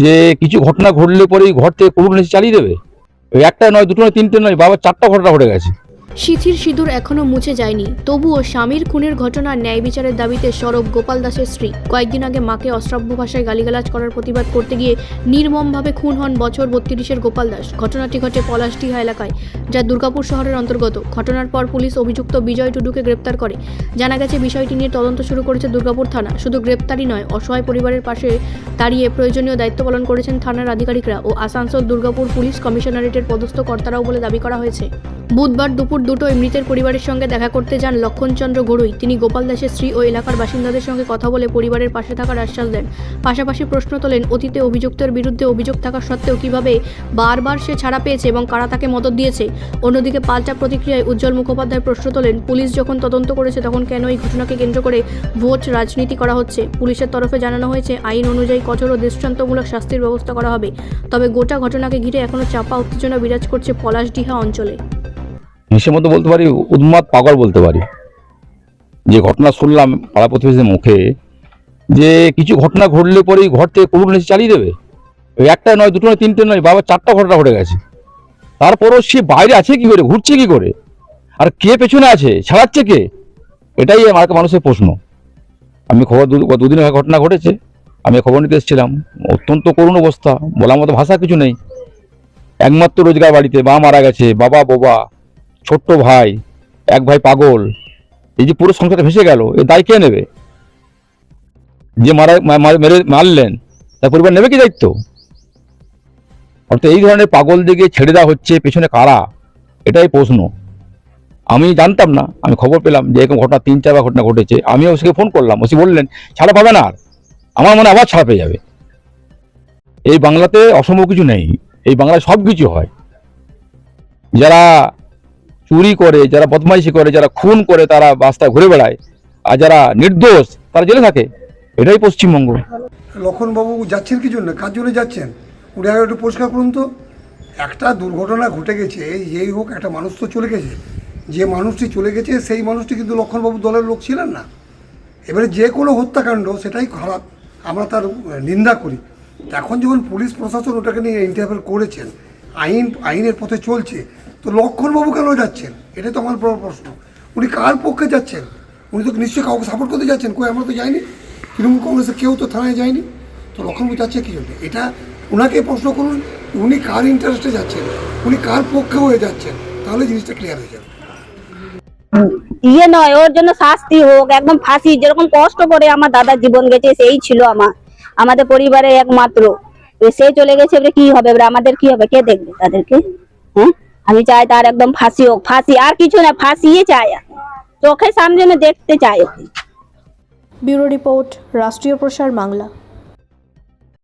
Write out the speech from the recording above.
যে কিছু ঘটনা ঘটলে পরেই ঘর থেকে পুরো নিচে চালিয়ে দেবে। ওই একটা নয়, দুটো নয়, তিনটে নয়, বাবার 4টা ঘটনা ঘটে গেছে। সিথির সিঁদুর এখনো মুছে যায়নি, তবুও স্বামীর খুনের ঘটনার ন্যায় বিচারের দাবিতে সরব গোপাল দাসের স্ত্রী। কয়েকদিন আগে মাকে অশ্রাব্য ভাষায় গালিগালাজ করার প্রতিবাদ করতে গিয়ে নির্মমভাবে খুন হন বছর 32-এর গোপাল দাস। ঘটনাটি ঘটে পলাশডিহা এলাকায়, যা দুর্গাপুর শহরের অন্তর্গত। ঘটনার পর পুলিশ অভিযুক্ত বিজয় টুডুকে গ্রেপ্তার করে। জানা গেছে বিষয়টি নিয়ে তদন্ত শুরু করেছে দুর্গাপুর থানা। শুধু গ্রেপ্তারই নয়, অসহায় পরিবারের পাশে দাঁড়িয়ে প্রয়োজনীয় দায়িত্ব পালন করেছেন থানার আধিকারিকরা ও আসানসোল দুর্গাপুর পুলিশ কমিশনারেটের পদস্থ কর্তারাও বলে দাবি করা হয়েছে। বুধবার দুপুর 2টোয় মৃতের পরিবারের সঙ্গে দেখা করতে যান লক্ষণচন্দ্র গড়ুই। তিনি গোপাল দাসের স্ত্রী ও এলাকার বাসিন্দাদের সঙ্গে কথা বলে পরিবারের পাশে থাকার আশ্বাস দেন। পাশাপাশি প্রশ্ন তোলেন, অতীতে অভিযুক্তের বিরুদ্ধে অভিযোগ থাকা সত্ত্বেও কিভাবে বারবার সে ছাড়া পেয়েছে এবং কারা তাকে মদত দিয়েছে। অন্যদিকে পাল্টা প্রতিক্রিয়ায় উজ্জ্বল মুখোপাধ্যায় প্রশ্ন তোলেন, পুলিশ যখন তদন্ত করেছে তখন কেন এই ঘটনাকে কেন্দ্র করে ভোট রাজনীতি করা হচ্ছে। পুলিশের তরফে জানানো হয়েছে, আইন অনুযায়ী কঠোর ও দৃষ্টান্তমূলক শাস্তির ব্যবস্থা করা হবে। তবে গোটা ঘটনাকে ঘিরে এখনও চাপা উত্তেজনা বিরাজ করছে পলাশডিহা অঞ্চলে। হিসের মতো বলতে পারি, উন্মাদ পাগল বলতে পারি। যে ঘটনা শুনলাম পাড়া প্রতিবেশীর মুখে, যে কিছু ঘটনা ঘটলে পরেই ঘর থেকে পুরো নিচে চালিয়ে দেবে। ওই একটা নয়, দুটো নয়, তিনটে নয়, বাবার 4টা ঘটনা ঘটে গেছে। তারপরও সে বাইরে আছে কি করে, ঘুরছে কি করে, আর কে পেছনে আছে, ছাড়াচ্ছে কে, এটাই আমার মানুষের প্রশ্ন। আমি খবর দুদিন আগে ঘটনা ঘটেছে, আমি খবর নিতে এসেছিলাম। অত্যন্ত করুণ অবস্থা, বলার মতো ভাষা কিছু নেই। একমাত্র রোজগার বাড়িতে মা মারা গেছে, বাবা বোবা, ছোট্ট ভাই, এক ভাই পাগল। এই যে পুরো সংসারটা ভেসে গেল, এ দায় কে নেবে? যে মেরে মারলেন তার পরিবার নেবে কি দায়িত্ব? অর্থাৎ এই ধরনের পাগল দিকে ছেড়ে দেওয়া হচ্ছে, পেছনে কারা, এটাই প্রশ্ন। আমি জানতাম না, আমি খবর পেলাম যে এরকম ঘটনা 3-4বার ঘটনা ঘটেছে। আমি ওসিকে ফোন করলাম, ওসি বললেন ছাড়া পাবে না। আর আমার মনে আবার ছাড়া পেয়ে যাবে। এই বাংলাতে অসম্ভব কিছু নেই, এই বাংলায় সব কিছু হয়। যারা চুরি করে, যারা বদমাইশি করে, যারা খুন করে, তারা রাস্তায় ঘুরে বেড়ায়, আর যারা নির্দোষ তারা জেলে থাকে। এটাই পশ্চিমবঙ্গ। লক্ষণবাবু যাচ্ছেন কি জন্য, কার জন্য যাচ্ছেন, উনি আগে একটু পরিষ্কার করুন তো। একটা দুর্ঘটনা ঘটে গেছে, যেই হোক একটা মানুষ তো চলে গেছে। যে মানুষটি চলে গেছে সেই মানুষটি কিন্তু লক্ষণবাবু দলের লোক ছিলেন না। এবারে যে কোনো হত্যাকাণ্ড সেটাই খারাপ, আমরা তার নিন্দা করি। এখন যখন পুলিশ প্রশাসন ওটাকে নিয়ে ইন্টারফেয়ার করেছেন, আইনের পথে চলছে, তো লক্ষণবাবু কেন যাচ্ছেন, এটাই তো আমার বড় প্রশ্ন। উনি কার পক্ষে যাচ্ছেন? উনি তো নিশ্চয়ই কাউকে সাপোর্ট করতে যাচ্ছেন। কই, আমরা তো যাইনি, তৃণমূল কংগ্রেসের কেউ তো থানায় যায়নি। তো লক্ষণবাবু যাচ্ছে কী জন্য, এটা ওনাকে প্রশ্ন করুন। উনি কার ইন্টারেস্টে যাচ্ছেন, উনি কার পক্ষে হয়ে যাচ্ছেন, তাহলে জিনিসটা ক্লিয়ার হয়ে যাবে। ইয়ে নয়, ওর জন্য শাস্তি হোক, একদম ফাঁসি। যেরকম কষ্ট করে আমার দাদার জীবন গেছে, সেই ছিল আমাদের পরিবারে একমাত্র। সে চলে গেছে, এবারে কি হবে, এবারে আমাদের কি হবে, কে দেখবে তাদেরকে? হ্যাঁ, আমি চাই তার একদম ফাঁসি হোক, ফাঁসি, আর কিছু না, ফাঁসিয়ে চাই, চোখের সামনে দেখতে চাই। ব্যুরো রিপোর্ট, রাষ্ট্রীয় প্রসার বাংলা।